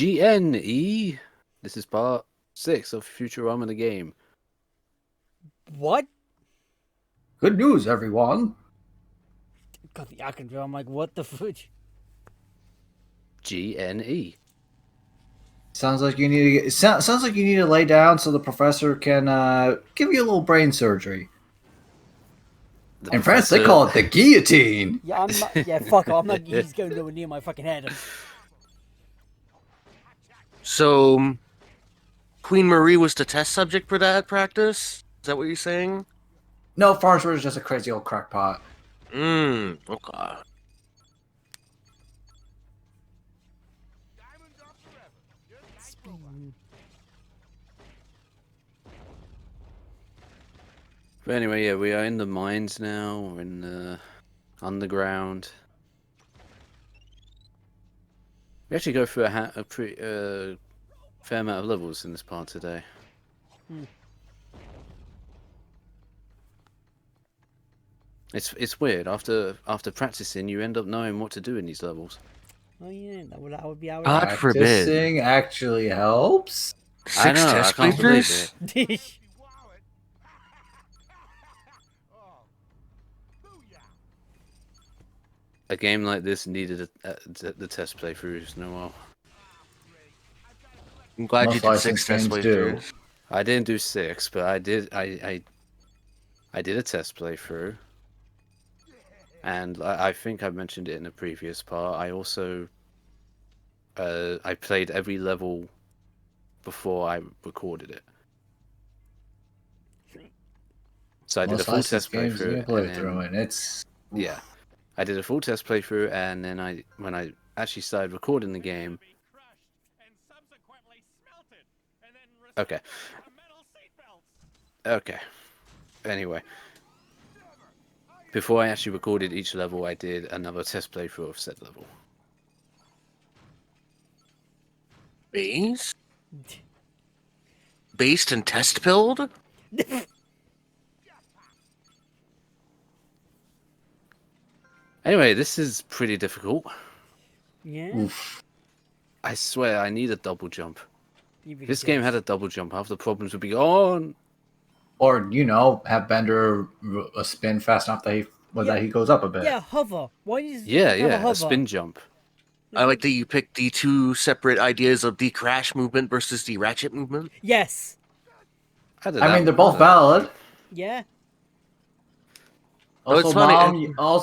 GNE. This is part 6 of Futurama the game. What? Good news, everyone. Got the acronym. I'm like, what the fudge? GNE. Sounds like you need to sounds like you need to lay down so the professor can give you a little brain surgery. In France, they call it the guillotine. Yeah, I'm not. Yeah, fuck. I'm not. He's going nowhere near my fucking head. So, Queen Marie was the test subject for that practice? Is that what you're saying? No, Farnsworth is just a crazy old crackpot. Okay. But anyway, yeah, we are in the mines now. We're in the underground. We actually go through a pretty fair amount of levels in this part today. It's weird. After practicing, you end up knowing what to do in these levels. Oh yeah, that would be our. God forbid. Practicing actually helps. I know, Test I can't believe papers? it. A game like this needed the test playthroughs, Noel. I'm glad Most you did 6 licensed test games do. playthroughs. I didn't do 6, but I did a test playthrough. And I think I mentioned it in the previous part. I also I played every level before I recorded it. So I did a Most full licensed test games playthrough. you play through, and it's Yeah, I did a full test playthrough, and then when I actually started recording the game. Okay. Okay. Anyway, before I actually recorded each level, I did another test playthrough of said level. Based? Based and test build? Anyway, this is pretty difficult. Yeah. oof. I swear, I need a double jump. You really If this did. game had a double jump, half the problems would be gone. Or have Bender spin fast enough that he goes up a bit. Yeah, hover. Why does Yeah, have a yeah, hover? a spin jump. I like that you picked the 2 separate ideas of the crash movement versus the ratchet movement. Yes. I mean, they're both valid. Yeah. Oh, it's Also, funny.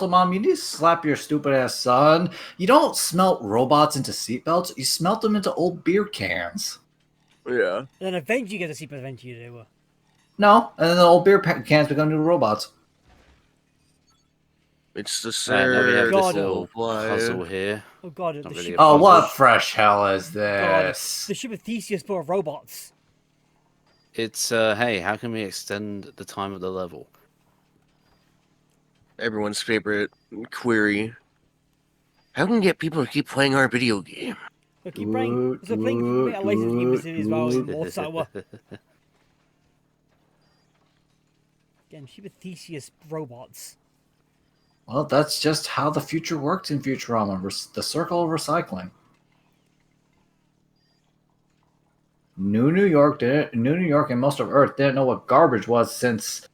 Mom, you need to slap your stupid ass son. You don't smelt robots into seatbelts. You smelt them into old beer cans. Yeah. And then eventually you get to see eventually they were. No, and then the old beer cans become new robots. It's the Right, now we have surge God, this little of puzzle life. here. Oh god, Not the really ship. a Oh, puzzle. what fresh hell is God, this? the ship of Theseus full of robots. It's hey, how can we extend the time of the level? Everyone's favorite query. How can we get people to keep playing our video game? So keep playing. So playing a licensed game facility as well. More sour. Again, ship of Theseus robots. Well, that's just how the future works in Futurama. The circle of recycling. New New York and most of Earth didn't know what garbage was since.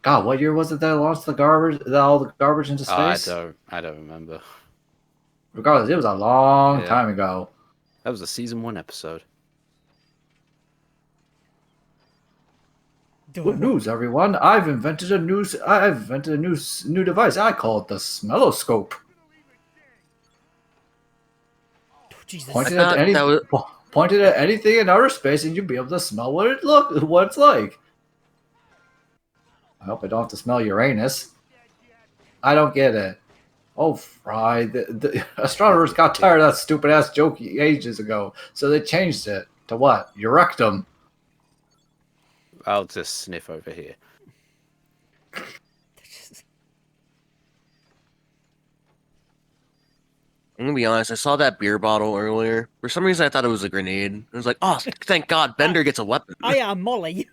God, what year was it that launched all the garbage into space? I don't remember. Regardless, it was a long Yeah. time ago. That was a season 1 episode. Good news, everyone! I've invented a new device. I call it the smelloscope. Oh, Jesus. Pointed at anything in outer space, and you'd be able to smell what it's like. I hope I don't have to smell Uranus. I don't get it. Oh, Fry, the astronomers got tired of that stupid ass joke ages ago, so they changed it to what? Eurectum. I'll just sniff over here. I'm gonna be honest, I saw that beer bottle earlier. For some reason, I thought it was a grenade. I was like, oh, thank God, Bender gets a weapon. I am Molly.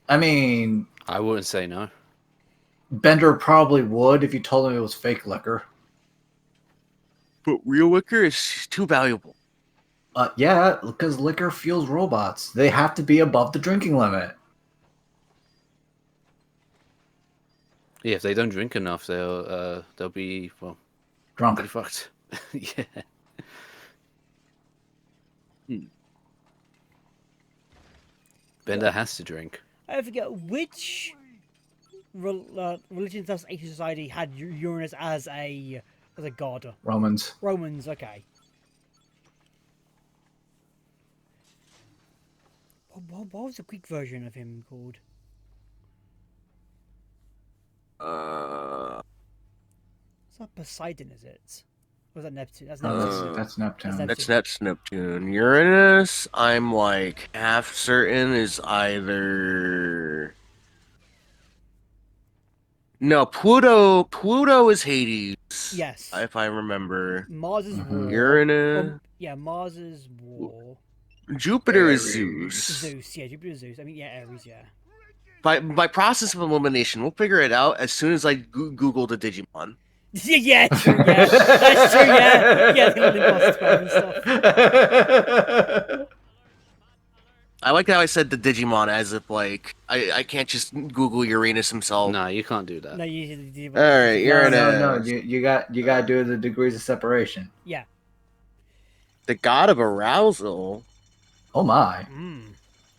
I mean, I wouldn't say no. Bender probably would if you told him it was fake liquor. But real liquor is too valuable. Yeah, because liquor fuels robots. They have to be above the drinking limit. Yeah, if they don't drink enough, they'll be Drunk. pretty fucked. Yeah. Bender has to drink. I forget which religion slash ancient society had Uranus as a god. Romans. Romans, okay. What was the Greek version of him called? It's not Poseidon, is it? Or is that Neptune? That's Neptune. That's Neptune. That's Neptune. Uranus, I'm like half certain is either. No, Pluto. Pluto is Hades. Yes. If I remember. Mars is war. Uranus. Yeah, Mars is war. Jupiter is Aries. Zeus. Zeus, yeah, Jupiter is Zeus. I mean, yeah, Aries, yeah. By process of elimination, we'll figure it out as soon as I Google the Digimon. Yeah, true, yeah. That's true, yeah. Yeah, the Olympic process and stuff. I like how I said the Digimon as if like I can't just Google Uranus himself. Nah, you can't do that. No, you All right, No. Uranus. You gotta do the degrees of separation. Yeah. The god of arousal. Oh my.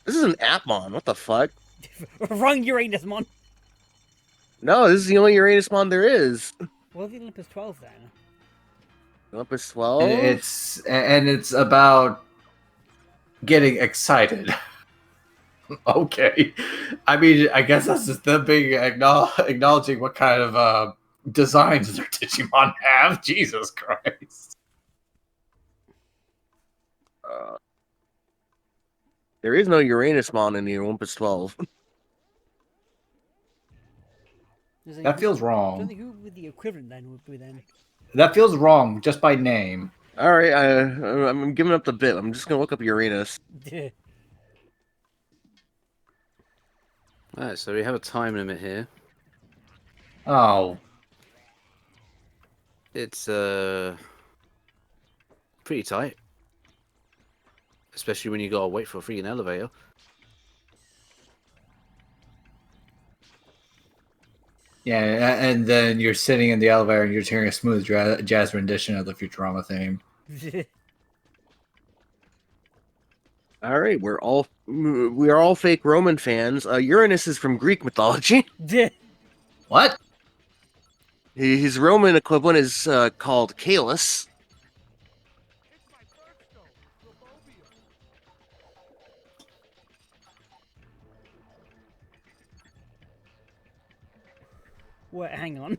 This is an Atmon. What the fuck? Wrong Uranus, mon. No, this is the only Uranus mon there is. What if the Olympus 12 then? Olympus 12? It's about getting excited. Okay. I mean, I guess that's just them being acknowledging what kind of designs their Digimon have. Jesus Christ. There is no Uranus mon in the Olympus 12. That feels I don't wrong. think who would the equivalent then would be then. That feels wrong just by name. All right, I'm giving up the bit. I'm just gonna look up Uranus. Alright, so we have a time limit here. Oh. It's pretty tight. Especially when you gotta wait for a freaking elevator. Yeah, and then you're sitting in the elevator and you're just hearing a smooth jazz rendition of the Futurama theme. All right, we are all fake Roman fans. Uranus is from Greek mythology. What? His Roman equivalent is called Caelus. Wait, hang on.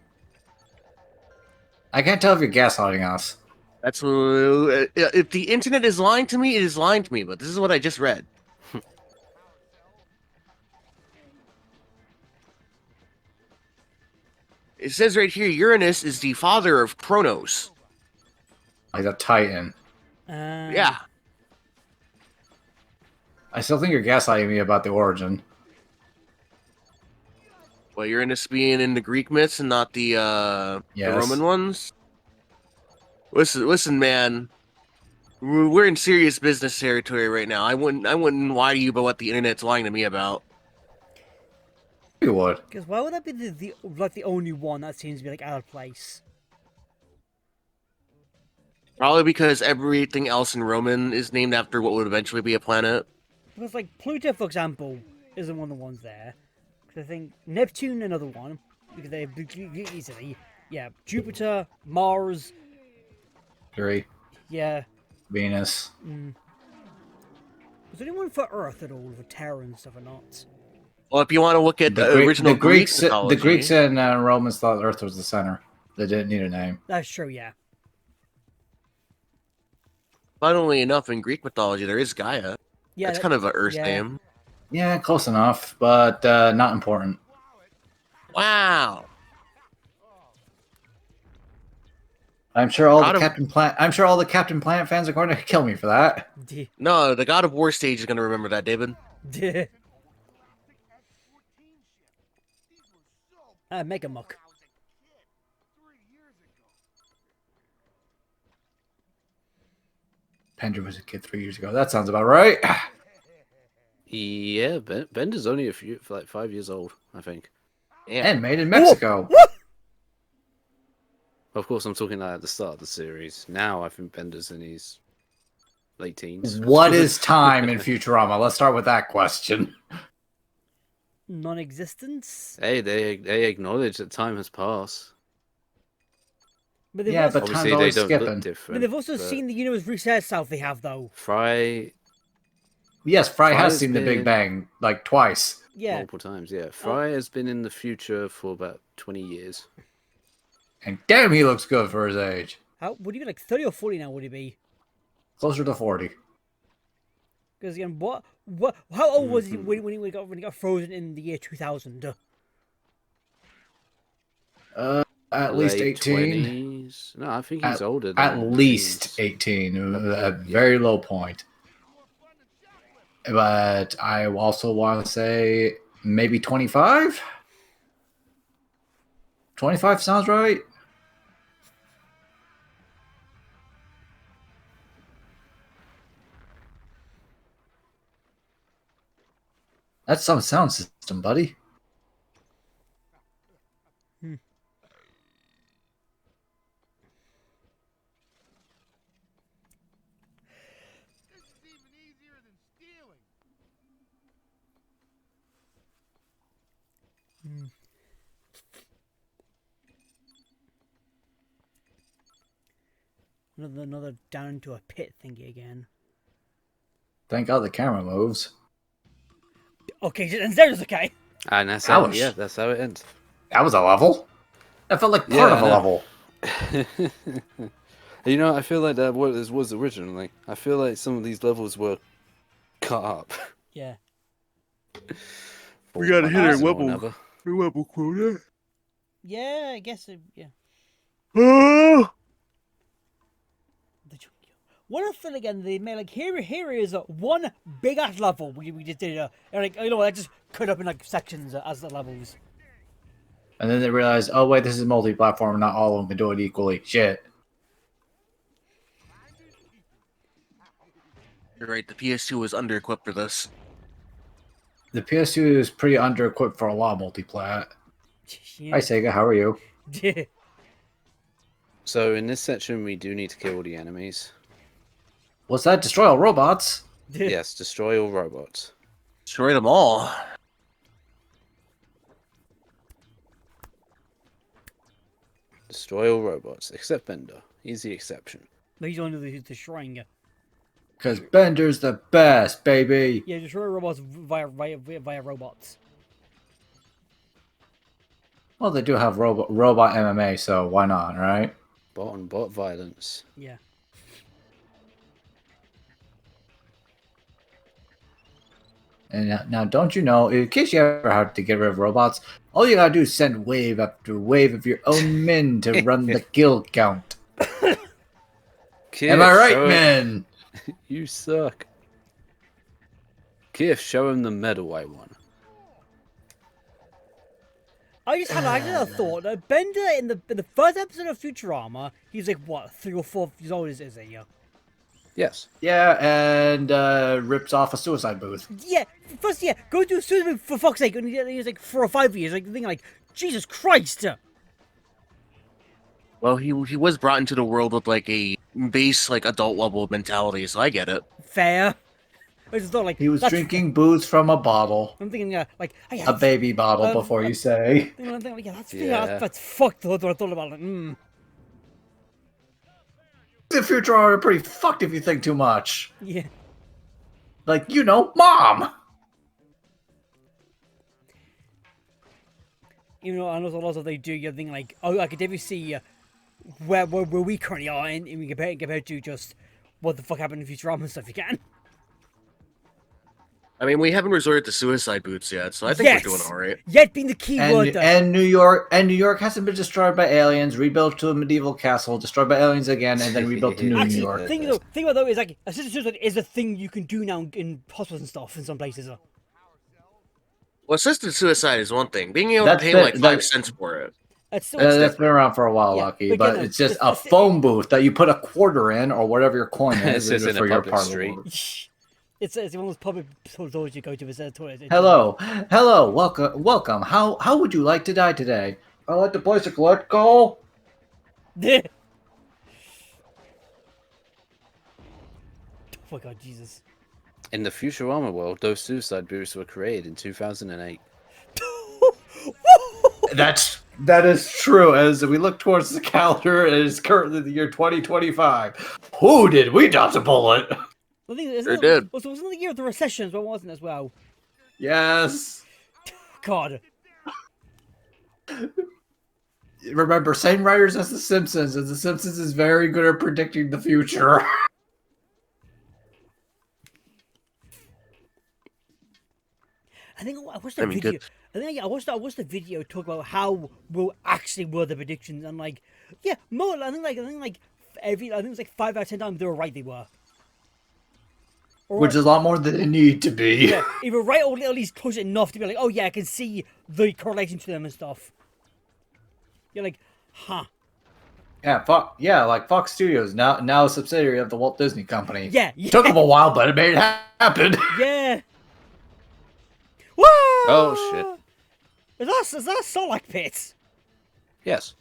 I can't tell if you're gaslighting us. That's if the internet is lying to me, it is lying to me. But this is what I just read. It says right here, Uranus is the father of Kronos. Like a Titan. Yeah. I still think you're gaslighting me about the origin. Well, Uranus being in the Greek myths and not the Yes. Roman ones. Listen, man. We're in serious business territory right now. I wouldn't lie to you about what the internet's lying to me about. You would. Because why would that be the only one that seems to be like out of place? Probably because everything else in Roman is named after what would eventually be a planet. Because like Pluto, for example, isn't one of the ones there. Because I think Neptune, another one, because they easily, yeah, Jupiter, Mars, Mercury, yeah. Venus. Was there anyone for Earth at all, for Terra and stuff or not? Well, if you want to look at the original Greeks, mythology, the Greeks and Romans thought Earth was the center. They didn't need a name. That's true, yeah. funnily enough, in Greek mythology, there is Gaia. Yeah, That's kind of an Earth yeah. name. Yeah, close enough, but not important. Wow. I'm sure all God the of- Captain Planet. I'm sure all the Captain Planet fans are going to kill me for that. No, the God of War stage is going to remember that, David. Mega Muck. Bender was a kid 3 years ago. That sounds about right. Yeah, Bender's only like 5 years old, I think. Yeah. And made in Mexico. Of course, I'm talking like at the start of the series. Now I think Bender's in his late teens. What is time in Futurama? Let's start with that question. Non-existence. Hey, they acknowledge that time has passed. But they've Yeah, also, but time's Obviously, they always don't skipping. look but different. they've also but seen the universe reset itself. They have though. Fry Yes, Fry has Fry's seen the Big been- Bang like twice. Yeah. multiple times. Yeah, Fry has been in the future for about 20 years. And damn, he looks good for his age. How would he be like 30 or 40 now? Would he be? Closer to 40. Because again, what? How old was he when he got frozen in the year 2000? At least Late 18. 20s. No, I think he's older. At than least teens. 18. A very low point. But I also want to say maybe 25? 25 sounds right. That's some sound system, buddy. Another down into a pit thingy again. Thank God the camera moves. Okay, and there's okay. And that's how. Ouch. Yeah, that's how it ends. That was a level. That felt like part Yeah, of a I level. You know, I feel like that was originally. I feel like some of these levels were cut up. Yeah. For gotta one hit our reason or level. another. Rebel quota. Yeah, I guess. Yeah. Oh! What if then again they made like here is one big ass level we just did and like you know I just cut up in like sections as the levels. And then they realized, oh wait, this is multi-platform. Not all of them can do it equally. Shit. You're right, the PS2 was under-equipped for this. The PS2 is pretty under-equipped for a lot of multi-plat. Yeah. Hi Sega, how are you? So in this section, we do need to kill all the enemies. What's that? Destroy all robots? Yes, destroy all robots. Destroy them all. Destroy all robots, except Bender. He's the exception. No, he's only destroying you. Because Bender's the best, baby. Yeah, destroy robots via robots. Well, they do have robot MMA, so why not, right? Bot on bot violence. Yeah. And now, don't you know, in case you ever had to get rid of robots, all you gotta do is send wave after wave of your own men to run the kill count. Kif, Am I right, show him- men? You suck. Kif, show him the medal I won. I just had a thought. Bender in the first episode of Futurama, he's like what 3 or 4 years old is he? Yes. Yeah, and rips off a suicide booth. Yeah, first go to a suicide for fuck's sake, and he's like 4 or 5 years. Like thinking like Jesus Christ. Well, he was brought into the world with like a base like adult level mentality, so I get it. Fair. I just thought like He was that's- drinking booze from a bottle. I'm thinking like A baby bottle, before you say. I'm thinking, yeah, Yeah. that's fucked. What I thought about it. The Futurama are pretty fucked if you think too much. Yeah. Like, you know, Mom! Even though I know a lot of they do, you're thinking like, oh, I could definitely see where we currently are, and we compared to just what the fuck happened in Futurama and stuff. You can. I mean, we haven't resorted to suicide boots yet, so I think we're doing all right. Yet being the key word. And New York hasn't been destroyed by aliens, rebuilt to a medieval castle, destroyed by aliens again, and then rebuilt to New Actually, York. thing about though is like assisted suicide is a thing you can do now in hospitals and stuff in some places. Well, assisted suicide is one thing. Being able That's to pay the- like 5 cents for it. It's still, That's been around for a while, Yeah, Lucky, but but again, it's just it's- a it's- phone booth that you put a quarter in or whatever your coin It's is just in a for your public parlor. street. it's one of those public toilets you go to. It's a toilet. Hello, hello, welcome. How would you like to die today? I like to place a collect call. Oh my god, Jesus. In the Futurama world, those suicide booths were created in 2008. That is true. As we look towards the calendar, it is currently the year 2025. Who did we dodge a bullet? I think Sure did. Also, wasn't it the year of the recessions, but wasn't it as well? Yes. God. Remember, same writers as The Simpsons, and The Simpsons is very good at predicting the future. I think I watched that video. good. I think I watched the video talk about how well actually were the predictions, and like, yeah, more. I think it was like 5 out of 10 times they were right. They were. Or, Which is a lot more than they need to be. yeah, either right or at least close enough to be like, oh yeah, I can see the correlation to them and stuff. You're like, huh? Yeah, like Fox Studios, now a subsidiary of the Walt Disney Company. Yeah, Took them a while, but it made it happen. yeah. Whoa! Oh, shit. Is that Sarlacc pit? Yes.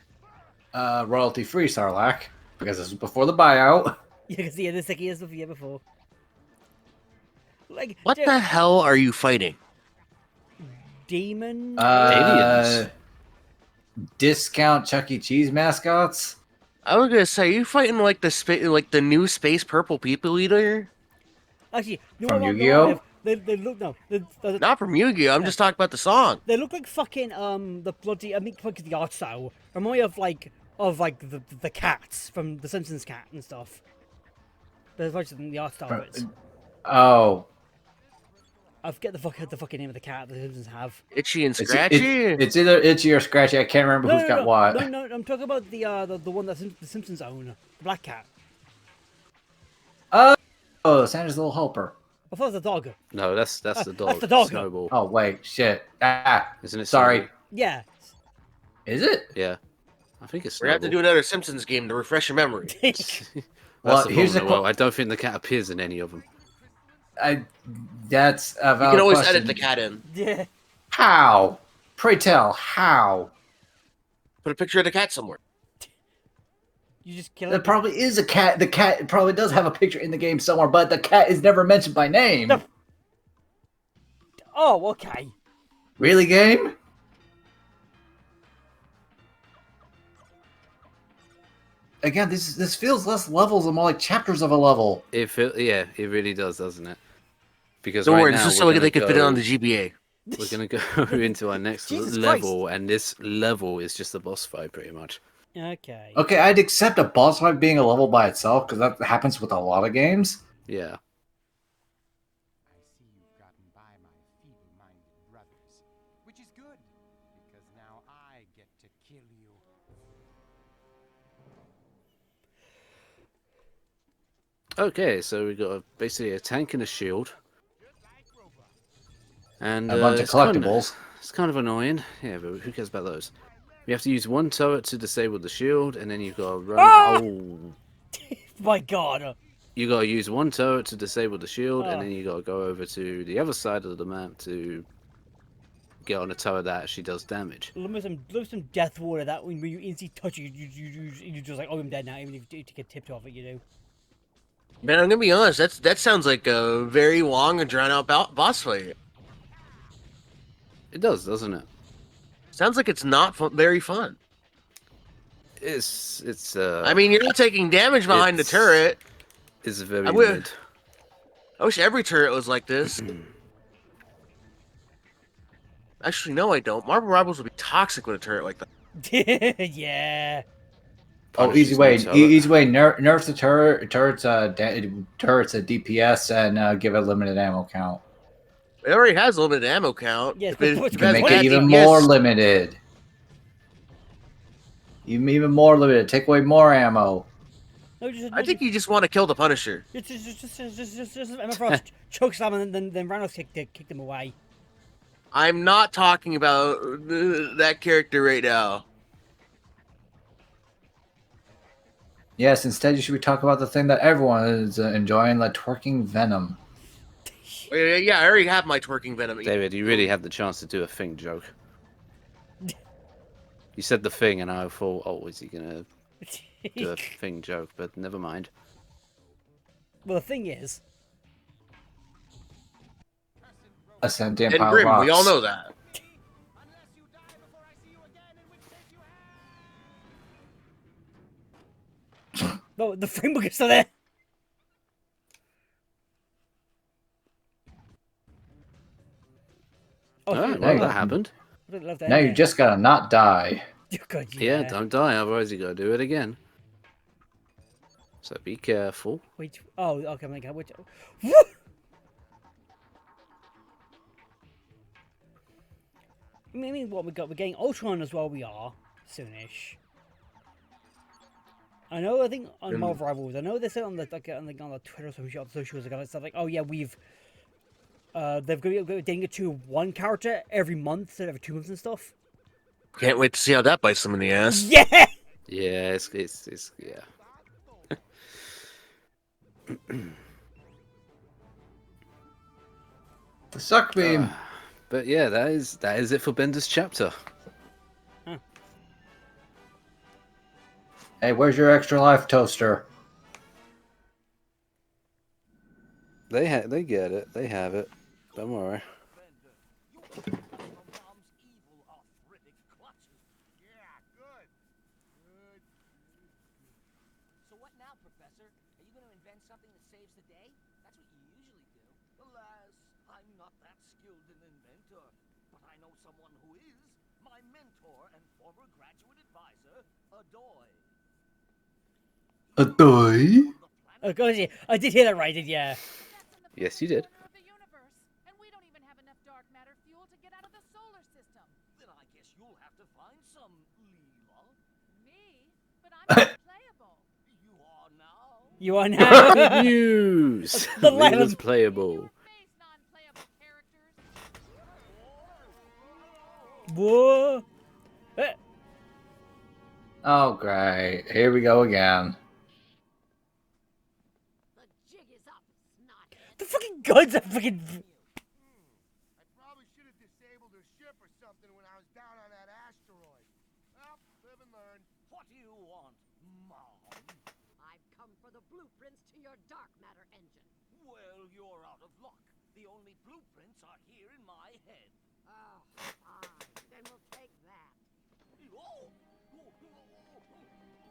Royalty-free Sarlacc, because this was before the buyout. Yeah, because yeah, the second years of the year before. Like What the hell are you fighting? demon? Aliens. Discount Chuck E. Cheese mascots. I was gonna say, you fighting like the new space purple people eater? Actually, you From know what? Yu-Gi-Oh? They look no. Not from Yu-Gi-Oh! I'm just talking about the song. They look like fucking the bloody. I mean, fucking the art style. Remind me of the cats from the Simpsons cat and stuff. There's much than the art style of it. Oh, I forget the fucking name of the cat the Simpsons have. Itchy and it's, Scratchy. it's either Itchy or Scratchy. I can't remember who's got what. No, I'm talking about the one that the Simpsons own, the black cat. Oh, Santa's little helper. I thought it was a dog. No, that's the dog. That's the dog. Snowball. Oh wait, shit. Isn't it? Sorry. Snowball? Yeah. Is it? Yeah. I think it's We're gonna have to Snowball. do another Simpsons game to refresh your memory. Well, That's the here's problem, the Noel. I don't think the cat appears in any of them. That's a You valid can always question. edit the cat in. Yeah. How? Pray tell, how? Put a picture of the cat somewhere. You just kill There it. probably is a cat. The cat probably does have a picture in the game somewhere, but the cat is never mentioned by name. No. Oh, okay. Really, game? Again, this feels less levels and more like chapters of a level. Yeah, it really does, doesn't it? Because Don't right worry, now this is we're so they gonna can fit it go- on the GBA. We're gonna go into our next Jesus level, and this level is just a boss fight, pretty much. Okay. Okay, I'd accept a boss fight being a level by itself because that happens with a lot of games. Yeah. I see you've gotten by my feeble-minded brothers, which is good, because now I get to kill you. Okay, so we got basically a tank and a shield, and A bunch of it's kinda- collectibles. It's kind of annoying. Yeah, but who cares about those? You have to use one turret to disable the shield, and then you've got to run. Ah! Oh, My God. you got to use one turret to disable the shield, Oh. and then you got to go over to the other side of the map to get on a turret that actually does damage. Love some death water that when you instantly touch it, you just like, oh, I'm dead now, even if you get tipped off it, you know. Man, I'm gonna be honest. That sounds like a very long and drawn out boss fight. It does, doesn't it? Sounds like it's not very fun. It's. I mean, you're not taking damage behind the It's- turret. It's very I would- mid. I wish every turret was like this. Actually, no, I don't. Marble Rivals would be toxic with a turret like that. Yeah. Oh, Punishes easy way, no turret. easy way. Nerf the turrets at DPS and give it limited ammo count. It already has a limited ammo count. Yes, If it- but if You it can has make bad it even DPS, more limited. Even more limited. Take away more ammo. No, just, I think you just want to kill the Punisher. just Emma Frost chokes them and then Randall kicked them away. I'm not talking about that character right now. Yes, instead you should be talking about the thing that everyone is enjoying, like twerking venom. Yeah, I already have my twerking venom. David, you really had the chance to do a thing joke. You said the thing, and I thought, oh, is he gonna do a thing joke? But never mind. Well, the thing is, A sentient And pile of Grim, rocks. we all know that. Unless you die before I see you again, in which case you have. no, the framework is still there. Oh, Alright, there well, you that go. happened. I love that. Now you just gotta not die. God, Yeah, don't die, otherwise you gotta do it again. So be careful. Wait. Oh, okay. I'm like, which? Woo! I mean, what we got? We're getting Ultron as well. We are soonish. I know. I think on Marvel Rivals, I know they said on the on the Twitter social socials, they got stuff like, oh yeah, we've they've got getting it to one character every month instead of every 2 months and stuff. Can't wait to see how that bites them in the ass. Yeah. Yeah, it's yeah. The suck beam. But yeah, that is it for Bender's chapter. Hey, where's your extra life toaster? They get it. They have it. Don't worry. Yeah, good. Good. So what now, Professor? Are you going to invent something that saves the day? That's what you usually do. Alas, I'm not that skilled an inventor, but I know someone who is. My mentor and former graduate advisor, Adoy. A toy? Oh god, yeah. I did hear that right, did yeah. Yes, you did. Of the universe, and we don't even have enough dark matter fuel to get out of the solar system. Then I guess you'll have to find some, Leela. Me? But I'm not playable. You are now. You are now. Good news. The Leela's lemon. playable. Your face, non-playable characters. Whoa. Oh, great. Here we go again. The jig is up, snothead. The fucking guns are fucking. I probably should have disabled her ship or something when I was down on that asteroid. Well, live and learn. What do you want, Mom? I've come for the blueprints to your dark matter engine. Well, you're out of luck. The only blueprints are here in my head. Oh, fine. Then we'll take that. Oh!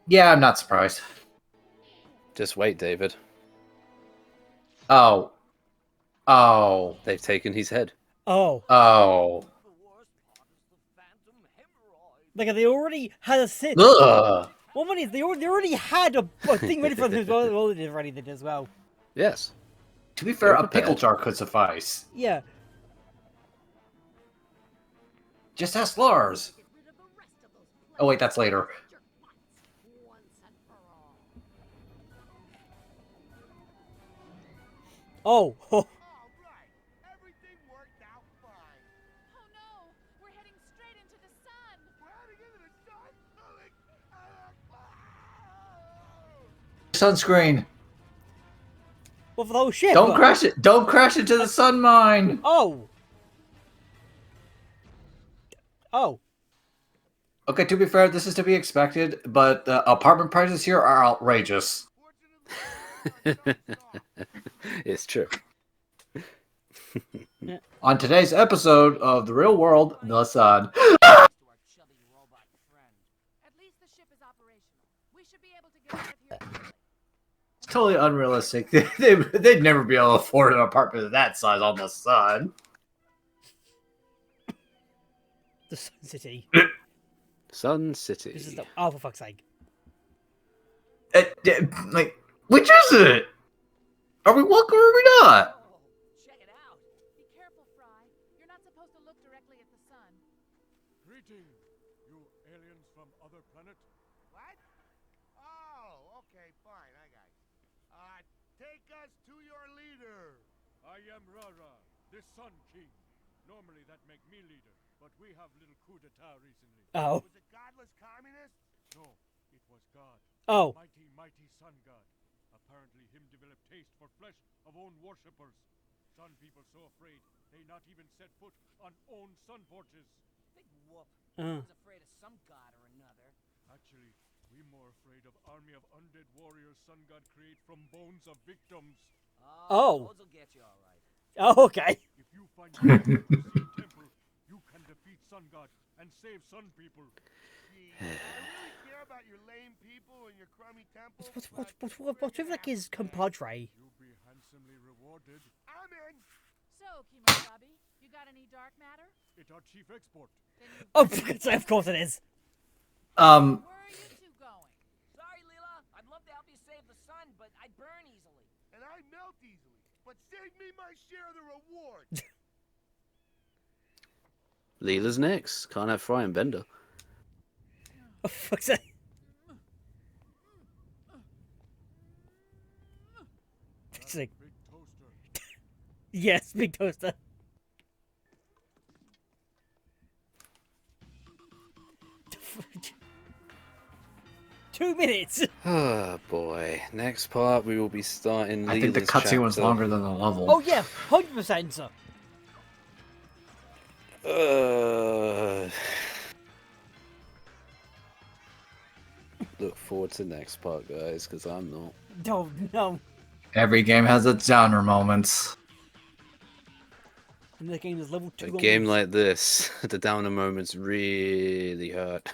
Yeah, I'm not surprised. Just wait, David. Oh. Oh. They've taken his head. Oh. Oh. The worst part is the phantom hemorrhoid. Like they already had a sit. Ugh. Well, funny is they already had a thing ready for them as well. Well, they did ready did as well. Yes. To be fair, They're a pickle prepared. jar could suffice. Yeah. Just ask Lars. Get rid of the rest of those Oh, wait, that's later. jerk butts once and for all. Oh. All right. Everything worked out fine. Oh no, we're heading straight into the sun. We're heading into the sun. Sunscreen. Well, for the whole ship. Don't crash it. Don't crash into the sun mine. Oh. Oh. Okay, to be fair, this is to be expected, but apartment prices here are outrageous. It's true. On today's episode of The Real World, the sun. To our chubby robot friend. At least the ship is operational. We should be able to get out of here quickly. It's totally unrealistic. They'd never be able to afford an apartment of that size on the sun. The Sun City. Sun City. This is the. Oh, for fuck's sake. Like, which is it? Are we welcome or are we not? Oh, check it out. Be careful, Fry. You're not supposed to look directly at the sun. Greetings, you aliens from other planet. What? Oh, okay, fine, I got it. Take us to your leader. I am Rara, the Sun King. Normally that make me leader, but we have little coup d'etat recently. Oh. Was it godless communist? No, it was God. Oh. Mighty sun god. Apparently him developed taste for flesh of own worshippers. Sun people so afraid they not even set foot on own sun porches. Big whoop. Uh. Everyone's afraid of some god or another. Actually, we more afraid of army of undead warriors sun god create from bones of victims. Oh. Those will get you all right. Oh, okay. If you find yourself in the Sea temple, you can defeat sun god and save sun people. Gee, I really care about your lame people and your crummy temple. What's with like his compadre? You'll be handsomely rewarded. I'm in. So, Kimosabi, you got any dark matter? It's our chief export. Then you Oh, of course it is. Where are you two going? Sorry, Leela. I'd love to help you save the sun, but I burn easily. And I melt easily. But save me my share of the reward. Leela's next. Can't have Fry and Bender. Oh, fuck's sake. It's like, Big toaster. yes, big toaster. Two minutes. Oh boy. Next part we will be starting. I think the Leela's cutscene was chapter. longer than the level. Oh yeah, 100%, sir. Look forward to the next part, guys, because I'm not. No, no. Every game has its downer moments. And the game is level 2. A game like this, the downer moments really hurt.